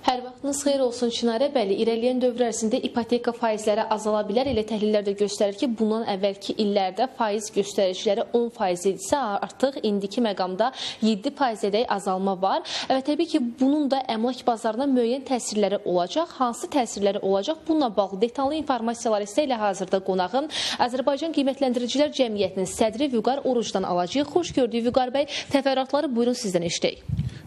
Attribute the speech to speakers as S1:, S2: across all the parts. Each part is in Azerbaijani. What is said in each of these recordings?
S1: Hər vaxtınız xeyir olsun Çinarə. Bəli, irəliləyən dövr ərzində ipoteka faizləri azala bilər. Elə təhlillər də göstərir ki, bundan əvvəlki illərdə faiz göstəriciləri 10% idisə, artıq indiki məqamda 7%-ədək azalma var. Və təbii ki, bunun da əmlak bazarına müəyyən təsirləri olacaq. Hansı təsirləri olacaq? Bununla bağlı detallı informasiyalar isə ilə hazırda qonağım Azərbaycan Qiymətləndiricilər Cəmiyyətinin sədri Vüqar Orucdan alacağıq. Xoş gördük Vüqar bəy. Təfərrüatları buyurun sizdən eşidək.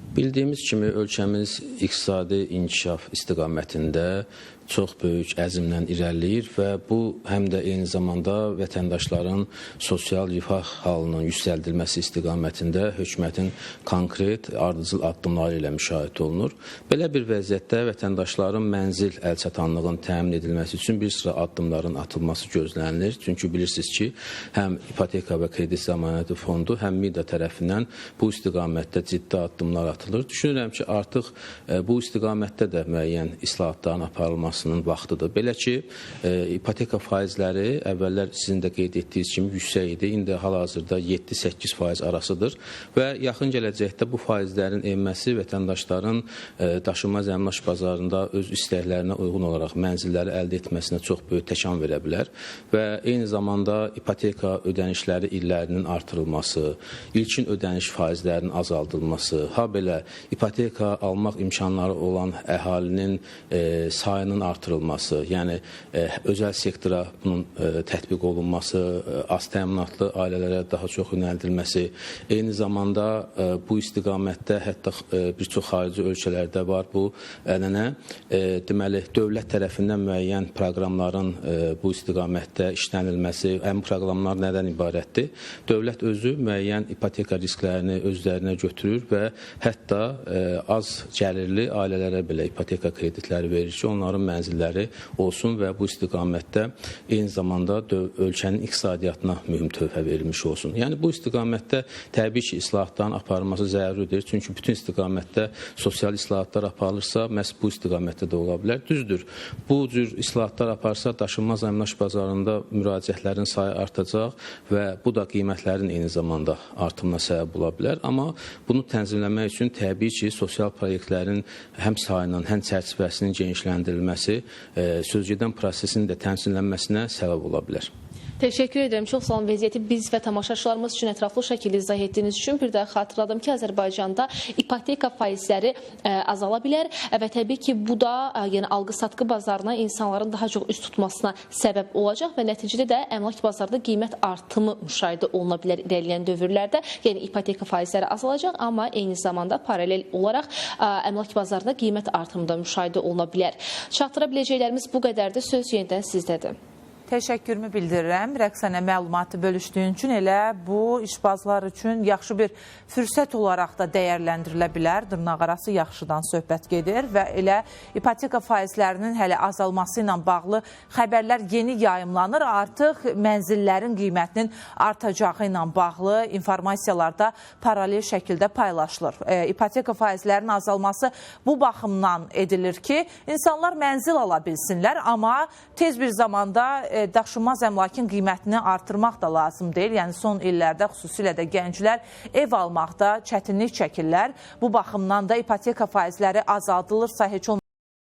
S2: Bildiyimiz kimi ölkəmiz iqtisadi inkişaf istiqamətində çox böyük əzmlə irəliləyir və bu həm də eyni zamanda vətəndaşların sosial rifah halının yüksəldilməsi istiqamətində hökumətin konkret ardıcıl addımları ilə müşahidə olunur. Belə bir vəziyyətdə vətəndaşların mənzil əlçatanlığının təmin edilməsi üçün bir sıra addımların atılması gözlənilir. Çünki bilirsiniz ki, həm ipoteka və kredit zəmanəti fondu, həm MİDA tərəfindən bu istiqamətdə ciddi addımlar atılır. Düşünürəm ki, artıq bu istiqamətdə də müəyyən islahatların aparılması vaxtıdır. Belə ki, ipoteka faizləri əvvəllər sizin də qeyd etdiyiniz kimi yüksək idi. İndi hal-hazırda 7-8% arasıdır və yaxın gələcəkdə bu faizlərin enməsi vətəndaşların daşınmaz əmlak bazarında öz istəklərinə uyğun olaraq mənzilləri əldə etməsinə çox böyük təkan verə bilər və eyni zamanda ipoteka ödənişləri illərinin artırılması, ilkin ödəniş faizlərinin azaldılması, ha belə ipoteka almaq imkanları olan əhalinin sayının artırılması, yəni özəl sektora bunun tətbiq olunması, az təminatlı ailələrə daha çox yönəldilməsi, eyni zamanda bu istiqamətdə hətta bir çox xarici ölkələrdə var bu ənənə. Deməli, dövlət tərəfindən müəyyən proqramların bu istiqamətdə işlənilməsi, həmin proqramlar nədən ibarətdir? Dövlət özü müəyyən ipoteka risklərini özlərinə götürür və hətta az gəlirli ailələrə belə ipoteka kreditləri verir ki, onların mənzilləri olsun və bu istiqamətdə eyni zamanda ölkənin iqtisadiyyatına mühüm töhfə verilmiş olsun. Yəni bu istiqamətdə təbii ki, islahatların aparılması zəruridir. Çünki bütün istiqamətdə sosial islahatlar aparılırsa, məhz bu istiqamətdə də ola bilər. Düzdür, bu cür islahatlar aparsa daşınmaz əmlak bazarında müraciətlərin sayı artacaq və bu da qiymətlərin eyni zamanda artımına səbəb ola bilər. Amma bunu tənzimləmək üçün təbii ki, sosial proyektlərin həm sayının, həm çərçivəsinin genişləndirilməsi sözgedən prosesin də tənzimlənməsinə səbəb ola bilər.
S1: Təşəkkür edirəm. Çox sağ olun. Vəziyyəti biz və tamaşaçılarımız üçün ətraflı şəkildə izah etdiyiniz üçün bir də xatırladım ki, Azərbaycanda ipoteka faizləri azala bilər və təbii ki, bu da yəni alqı-satqı bazarına insanların daha çox üst tutmasına səbəb olacaq və nəticədə də əmlak bazarında qiymət artımı müşahidə oluna bilər irəliləyən dövrlərdə. Yəni ipoteka faizləri azalacaq, amma eyni zamanda paralel olaraq əmlak bazarında qiymət artımı da müşahidə oluna bilər. Çatdıra biləcəklərimiz bu qədərdir. Söz yenidən sizdədir.
S3: Təşəkkürümü bildirirəm. Rəqsənə məlumatı bölüşdüyün üçün elə bu işbazlar üçün yaxşı bir fürsət olaraq da dəyərləndirilə bilər. Dırnaqarası yaxşıdan söhbət gedir və elə ipoteka faizlərinin hələ azalması ilə bağlı xəbərlər yeni yayımlanır. Artıq mənzillərin qiymətinin artacağı ilə bağlı informasiyalar da paralel şəkildə paylaşılır. İpoteka faizlərinin azalması bu baxımdan edilir ki, insanlar mənzil ala bilsinlər, amma tez bir zamanda daşınmaz əmlakın qiymətini artırmaq da lazım deyil. Yəni son illərdə xüsusilə də gənclər ev almaqda çətinlik çəkirlər. Bu baxımdan da ipoteka faizləri azaldılırsa heç olmaz.